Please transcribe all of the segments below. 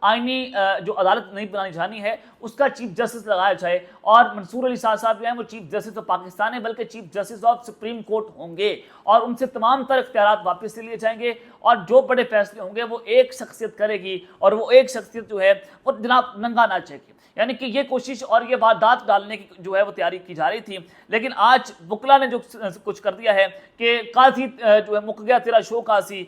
آئینی جو عدالت نہیں بنانی جانی ہے اس کا چیف جسٹس لگایا جائے، اور منصور علی شاہ صاحب جو ہیں وہ چیف جسٹس آف پاکستان ہے، بلکہ chief justice of supreme court ہوں گے، اور ان سے تمام تر اختیارات واپس لے لیے جائیں گے، اور جو بڑے فیصلے ہوں گے وہ ایک شخصیت کرے گی، اور وہ ایک شخصیت جو ہے وہ جناب ننگا ناچے گی۔ یعنی کہ یہ کوشش اور یہ واردات ڈالنے کی جو ہے وہ تیاری کی جا رہی تھی، لیکن آج وکلا نے جو کچھ کر دیا ہے کہ قاضی جو ہے مک گیا تیرا شو قاضی،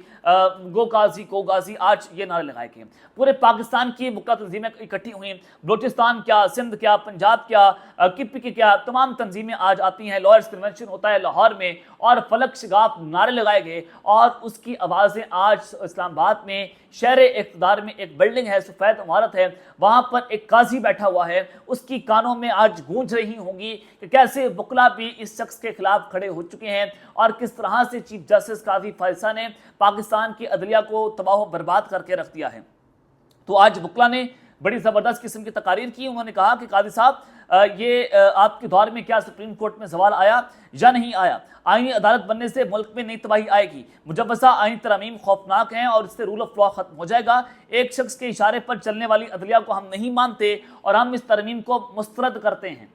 گو قاضی کو قاضی، آج یہ نعرے لگائے گئے۔ پورے پاکستان کی وکلا تنظیمیں اکٹھی ہوئی، بلوچستان کیا، سندھ کیا، پنجاب کیا، کپی کی کیا، تمام تنظیمیں آج آتی ہیں، لائرز کنونشن ہوتا ہے لاہور میں، اور فلک شگاف نعرے لگائے گئے، اور اس کی آوازیں آج اسلام آباد میں شہر اقتدار میں ایک بلڈنگ ہے، سفید عمارت ہے، وہاں پر ایک قاضی بیٹھا ہوا ہے، اس کی کانوں میں آج گونج رہی ہوں گی کہ کیسے وکلا بھی اس شخص کے خلاف کھڑے ہو چکے ہیں، اور کس طرح سے چیف جسٹس قاضی فیصل نے پاکستان کی عدلیہ کو تباہ و برباد کر کے رکھ دیا ہے۔ تو آج وکلا نے بڑی زبردست قسم کی تقاریر کی، انہوں نے کہا کہ قاضی صاحب یہ آپ کے دور میں کیا سپریم کورٹ میں زوال آیا یا نہیں آیا؟ آئینی عدالت بننے سے ملک میں نئی تباہی آئے گی، مجوزہ آئینی ترامیم خوفناک ہیں اور اس سے رول آف لا ختم ہو جائے گا، ایک شخص کے اشارے پر چلنے والی عدلیہ کو ہم نہیں مانتے اور ہم اس ترمیم کو مسترد کرتے ہیں۔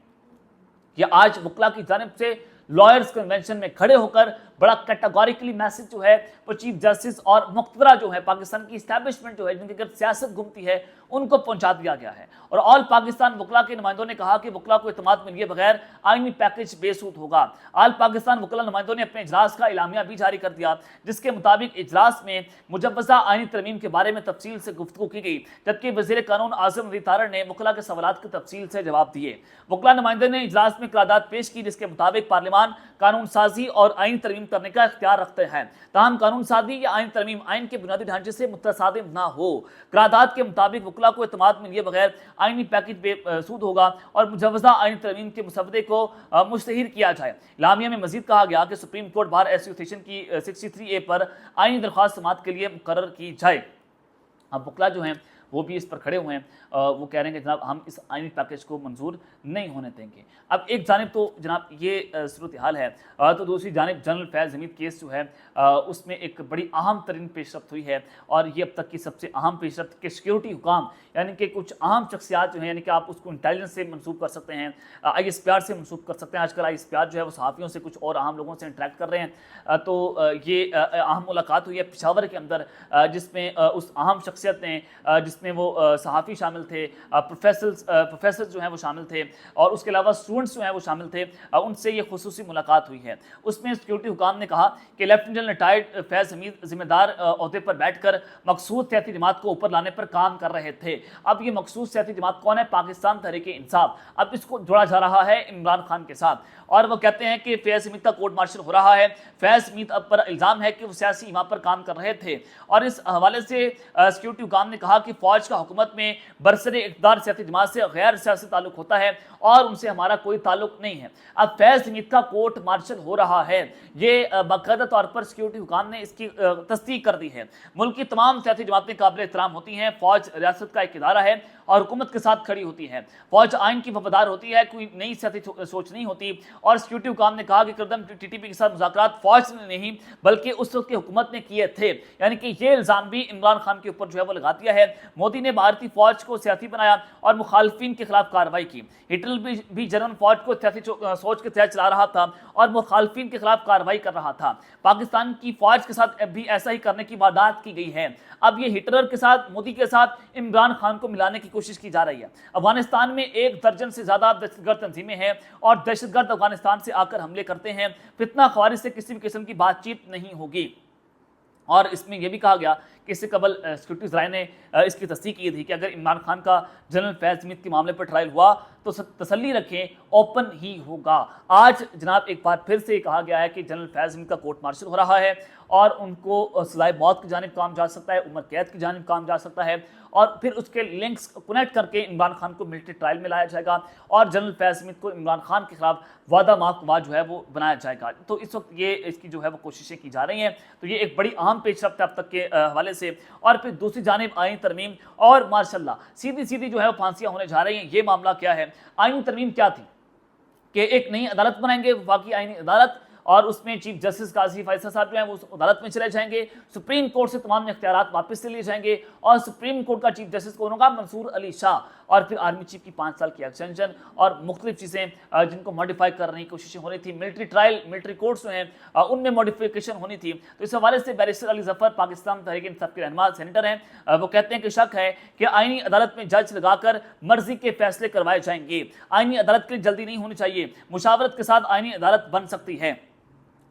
یہ آج وکلا کی جانب سے لائرز کنونشن میں کھڑے ہو کر بڑا کیٹاگوریکلی میسج جو ہے وہ چیف جسٹس اور مقتدرہ جو ہے پاکستان کی اسٹیبلشمنٹ جو ہے جن کے گرد سیاست گھومتی ہے ان کو پہنچا دیا گیا ہے۔ اور آل پاکستان وکلا کے نمائندوں نے کہا کہ وکلا کو اعتماد میں لیے بغیر آئینی پیکج بے سود ہوگا۔ آل پاکستان وکلا نمائندوں نے اپنے اجلاس کا اعلامیہ بھی جاری کر دیا، جس کے مطابق اجلاس میں مجوزہ آئینی ترمیم کے بارے میں تفصیل سے گفتگو کی گئی، جبکہ وزیر قانون اعظم علی طارڑ نے وکلا کے سوالات کی تفصیل سے جواب دیے۔ وکلا نمائندے نے اجلاس میں قرارداد پیش کی، جس کے مطابق پارلیمان قانون سازی اور آئین ترمیم کرنے کا اختیار رکھتے ہیں، تاہم قانون سازی یا آئین ترمیم آئین کے بنیادی ڈھانچے سے متصادم نہ ہو۔ قرارداد کے مطابق وکلا کو اعتماد میں لیے بغیر آئینی پیکج بے سود ہوگا اور مجوزہ آئین ترمیم کے مسودے کو مشتہر کیا جائے۔ اعلامیہ میں مزید کہا گیا کہ سپریم کورٹ بار ایسوسیشن کی 63A پر آئینی درخواست سماعت کے لیے مقرر کی جائے۔ اب وکلا جو ہیں وہ بھی اس پر کھڑے ہوئے ہیں، وہ کہہ رہے ہیں کہ جناب ہم اس آئینی پیکج کو منظور نہیں ہونے دیں گے۔ اب ایک جانب تو جناب یہ صورتحال ہے، تو دوسری جانب جنرل فیض حمید کیس جو ہے اس میں ایک بڑی اہم ترین پیش رفت ہوئی ہے، اور یہ اب تک کی سب سے اہم پیش رفت کہ سیکیورٹی حکام یعنی کہ کچھ اہم شخصیات جو ہیں، یعنی کہ آپ اس کو انٹیلیجنس سے منسوب کر سکتے ہیں، ISPR سے منسوب کر سکتے ہیں۔ آج کل ISPR جو ہے وہ صحافیوں سے کچھ اور اہم لوگوں سے انٹریکٹ کر رہے ہیں، تو یہ اہم ملاقات ہوئی ہے پشاور کے اندر، جس میں اس اہم شخصیت نے جس میں وہ صحافی شامل تھے، پروفیسر جو ہیں وہ شامل تھے، اور اس کے علاوہ اسٹوڈنٹس جو ہیں وہ شامل تھے، ان سے یہ خصوصی ملاقات ہوئی ہے۔ اس میں سیکیورٹی حکام نے کہا کہ لیفٹیننٹ جنرل ریٹائرڈ فیض حمید ذمہ دار عہدے پر بیٹھ کر مقصود سیاسی جماعت کو اوپر لانے پر کام کر رہے تھے۔ اب یہ مقصود سیاسی جماعت کون ہے؟ پاکستان تحریک انصاف۔ اب اس کو جوڑا جا رہا ہے عمران خان کے ساتھ، اور وہ کہتے ہیں کہ فیض حمید کا کورٹ مارشل ہو رہا ہے۔ فیض حمید پر الزام ہے کہ وہ سیاسی ایما پر کام کر رہے تھے، اور اس حوالے سے سیکیورٹی حکام نے کہا کہ فوج کا حکومت میں برسر اقتدار سیاسی جماعت سے غیر سیاسی تعلق ہوتا ہے اور ان سے ہمارا کوئی تعلق نہیں ہے۔ اب فیض حمید کا کورٹ مارشل ہو رہا ہے، یہ باقاعدہ طور پر سیکیورٹی حکام نے اس کی تصدیق کر دی ہے۔ ملک کی تمام سیاسی جماعتیں قابل احترام ہوتی ہیں، فوج ریاست کا ایک ادارہ ہے اور حکومت کے ساتھ کھڑی ہوتی ہے، فوج آئین کی وفادار ہوتی ہے، کوئی نئی سیاسی سوچ نہیں ہوتی۔ اور سیکیورٹی حکام نے کہا کہ قدم TTP کے ساتھ مذاکرات فوج نے نہیں بلکہ اس وقت کی حکومت نے کیے تھے، یعنی کہ یہ الزام بھی عمران خان کے اوپر جو ہے وہ لگا دیا ہے۔ مودی نے بھارتی فوج کو سیاسی بنایا اور مخالفین کے خلاف کارروائی کی۔ ہٹلر بھی جرمن فوج کو سیاسی سوچ کے تحت چلا رہا تھا اور مخالفین کے خلاف کارروائی کر رہا تھا۔ پاکستان کی فوج کے ساتھ بھی ایسا ہی کرنے کی واردات کی گئی ہے۔ اب یہ ہٹلر کے ساتھ، مودی کے ساتھ عمران خان کو ملانے کی کوشش کی جا رہی ہے۔ افغانستان میں 1 درجن سے زیادہ دہشت گرد تنظیمیں ہیں اور دہشت گرد افغانستان سے آ کر حملے کرتے ہیں، فتنہ خوارج سے کسی بھی قسم کی بات چیت نہیں ہوگی۔ اور اس میں یہ بھی کہا گیا کہ اس سے قبل سیکورٹی ذرائع نے اس کی تصدیق کی تھی کہ اگر عمران خان کا جنرل فیض حمید کے معاملے پر ٹرائل ہوا تو تسلی رکھیں اوپن ہی ہوگا۔ آج جناب ایک بار پھر سے کہا گیا ہے کہ جنرل فیض حمید کا کورٹ مارشل ہو رہا ہے اور ان کو سزائے موت کی جانب کام جا سکتا ہے، عمر قید کی جانب کام جا سکتا ہے، اور پھر اس کے لنکس کنیکٹ کر کے عمران خان کو ملٹری ٹرائل میں لایا جائے گا اور جنرل فیض حمید کو عمران خان کے خلاف وعدہ معاف گواہ جو ہے وہ بنایا جائے گا۔ تو اس وقت یہ اس کی جو ہے وہ کوششیں کی جا رہی ہیں، تو یہ ایک بڑی اہم پیش رفت ہے اب تک کے حوالے سے۔ اور پھر دوسری جانب آئین ترمیم، اور ماشاءاللہ سیدھی جو ہے وہ پھانسیاں ہونے جا رہی ہیں۔ یہ معاملہ کیا ہے؟ آئین ترمیم کیا تھی کہ ایک نئی عدالت بنائیں گے، وفاقی آئینی عدالت، اور اس میں چیف جسٹس قاضی فیصل صاحب جو ہیں وہ عدالت میں چلے جائیں گے، سپریم کورٹ سے تمام اختیارات واپس لے لیے جائیں گے، اور سپریم کورٹ کا چیف جسٹس کون ہوگا؟ منصور علی شاہ، اور پھر آرمی چیف کی 5 سال کی ایکسٹینشن اور مختلف چیزیں جن کو ماڈیفائی کرنے کی کوششیں ہو رہی تھی، ملٹری ٹرائل، ملٹری کورٹس جو ہیں ان میں ماڈیفیکیشن ہونی تھی۔ تو اس حوالے سے بیرسٹر علی ظفر پاکستان تحریک انصاف کے رہنما سینیٹر ہیں، وہ کہتے ہیں کہ شک ہے کہ آئینی عدالت میں جج لگا کر مرضی کے فیصلے کروائے جائیں گے، آئینی عدالت کے لیے جلدی نہیں ہونی چاہیے، مشاورت کے ساتھ آئینی عدالت بن سکتی ہے۔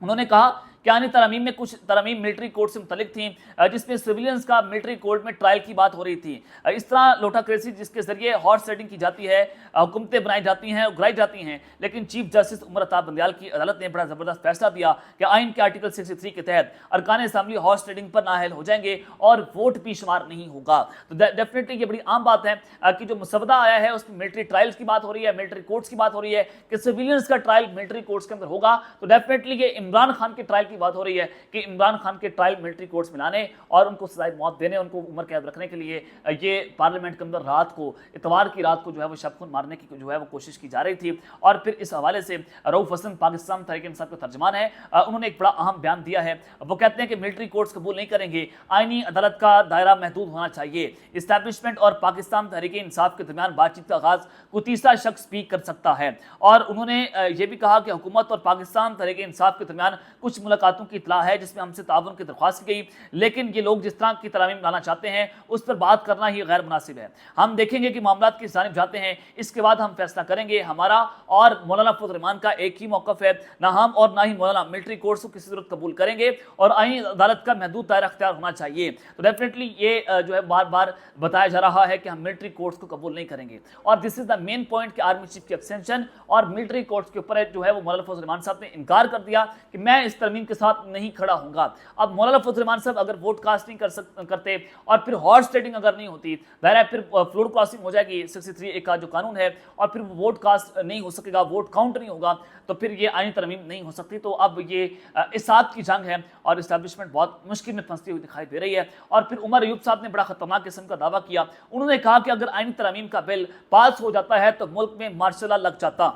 انہوں نے کہا کہ آئینی ترامیم میں کچھ ترامیم ملٹری کورٹ سے متعلق تھیں جس میں سویلینز کا ملٹری کورٹ میں ٹرائل کی بات ہو رہی تھی۔ اس طرح لوٹاکریسی جس کے ذریعے ہارس ریڈنگ کی جاتی ہے، حکومتیں بنائی جاتی ہیں، اگرائی جاتی ہیں، لیکن چیف جسٹس عمر عطا بندیال کی عدالت نے بڑا زبردست فیصلہ دیا کہ آئین کے آرٹیکل 63 کے تحت ارکان اسمبلی ہارس ریڈنگ پر نااہل ہو جائیں گے اور ووٹ بھی شمار نہیں ہوگا۔ تو ڈیفینیٹلی یہ بڑی عام بات ہے کہ جو مسودہ آیا ہے اس میں ملٹری ٹرائلز کی بات ہو رہی ہے، ملٹری کورٹس کی بات ہو رہی ہے کہ سویلینز کا ٹرائل ملٹری کورٹس کے اندر ہوگا، تو ڈیفینیٹلی یہ عمران خان کے ٹرائل کی بات ہو رہی ہے کہ عمران خان کے ٹرائل ملٹری کورٹس میں لانے اور ان کو سزائے موت دینے، ان کو عمر قید رکھنے کے لیے یہ پارلیمنٹ کے اندر رات کو، اتوار کی رات کو جو ہے وہ شب خون مارنے کی جو ہے وہ کوشش کی جا رہی تھی۔ اور پھر اس حوالے سے رؤوف حسن پاکستان تحریک انصاف کے ترجمان ہے، انہوں نے ایک بڑا اہم بیان دیا ہے، وہ کہتے ہیں کہ ملٹری کورٹس قبول نہیں کریں گے، آئینی عدالت کا دائرہ محدود ہونا چاہیے، اسٹیبلشمنٹ اور پاکستان تحریک انصاف کے درمیان بات چیت کا آغاز کوئی تیسرا شخص بھی کر سکتا ہے۔ اور انہوں نے یہ بھی کہا کہ حکومت اور پاکستان تحریک انصاف کے درمیان کچھ ملاقاتوں کی اطلاع ہے جس میں ہم سے تعاون کی درخواست کی گئی، لیکن یہ لوگ جس طرح کی ترامیم لانا چاہتے ہیں اس پر بات کرنا ہی غیر مناسب ہے۔ ہم دیکھیں گے کہ معاملات کس جانب جاتے ہیں، اس کے بعد ہم فیصلہ کریں گے۔ ہمارا اور مولانا فضل الرحمان کا ایک ہی موقف ہے، نہ ہم اور نہ ہی مولانا ملٹری کورٹس کو کسی صورت قبول کریں گے اور آئینی عدالت کا محدود دائرہ اختیار ہونا چاہیے۔ تو ڈیفینیٹلی یہ جو ہے بار بار بتایا جا رہا ہے کہ ہم ملٹری کورٹس کو قبول نہیں کریں گے، اور دس از دا مین پوائنٹ کہ آرمی چیف کی ایکسٹینشن اور ملٹری کورٹس کے اوپر جو ہے وہ مولانا فضل الرحمان صاحب نے انکار کر دیا کہ میں اس ترمیم کے ساتھ نہیں کھڑا ہوں گا۔ اب مولانا فضل الرحمان صاحب اگر ووٹ کاسٹ نہیں کرتے اور پھر ہارس ریڈنگ اگر نہیں ہوتی، ظاہر ہے پھر فلور کراسنگ ہو جائے گی 63A کا جو قانون ہے، اور پھر ووٹ کاسٹ نہیں ہو سکے گا، ووٹ کاؤنٹ نہیں ہوگا، تو پھر یہ آئینی ترمیم نہیں ہو سکتی۔ تو اب یہ اسات کی جنگ ہے اور اسٹیبلشمنٹ بہت مشکل میں پھنستی ہوئی دکھائی دے رہی ہے۔ اور پھر عمر ایوب صاحب نے بڑا خطرناک قسم کا دعویٰ کیا، انہوں نے کہا کہ اگر آئینی ترمیم کا بل پاس ہو جاتا ہے تو ملک میں مارشل لا لگ جاتا۔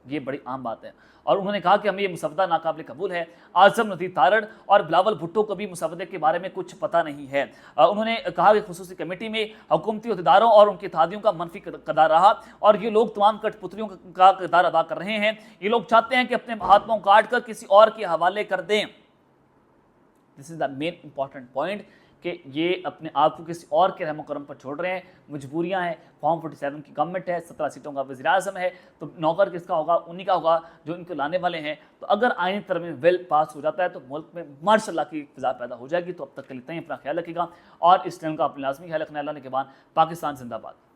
یہ بڑی عام بات ہے، اور انہوں نے کہا کہ ہمیں یہ مسودہ ناقابل قبول ہے۔ اعظم ندیر تارڑ اور بلاول بھٹو کو بھی مسودے کے بارے میں کچھ پتہ نہیں ہے۔ انہوں نے کہا کہ خصوصی کمیٹی میں حکومتی عہدیداروں اور ان کے اتحادیوں کا منفی کردار رہا، اور یہ لوگ تمام کٹ پتلیوں کا کردار ادا کر رہے ہیں۔ یہ لوگ چاہتے ہیں کہ اپنے ہاتھوں کاٹ کر کسی اور کے حوالے کر دیں۔ دس از دا مین امپورٹنٹ پوائنٹ کہ یہ اپنے آپ کو کسی اور کے رحم و کرم پر چھوڑ رہے ہیں، مجبوریاں ہیں، فارم 47 کی گورنمنٹ ہے، 17 سیٹوں کا وزیر اعظم ہے، تو نوکر کس کا ہوگا؟ انہی کا ہوگا جو ان کو لانے والے ہیں۔ تو اگر آئینی ترمیم بل پاس ہو جاتا ہے تو ملک میں ماشاء اللہ کی فضا پیدا ہو جائے گی۔ تو اب تک کے لیے اتنا ہی، اپنا خیال رکھیے گا، اور اس چینل کا اپنے لازمی خیال رکھنا ہے۔ اللہ نے کے بعد پاکستان زندہ باد۔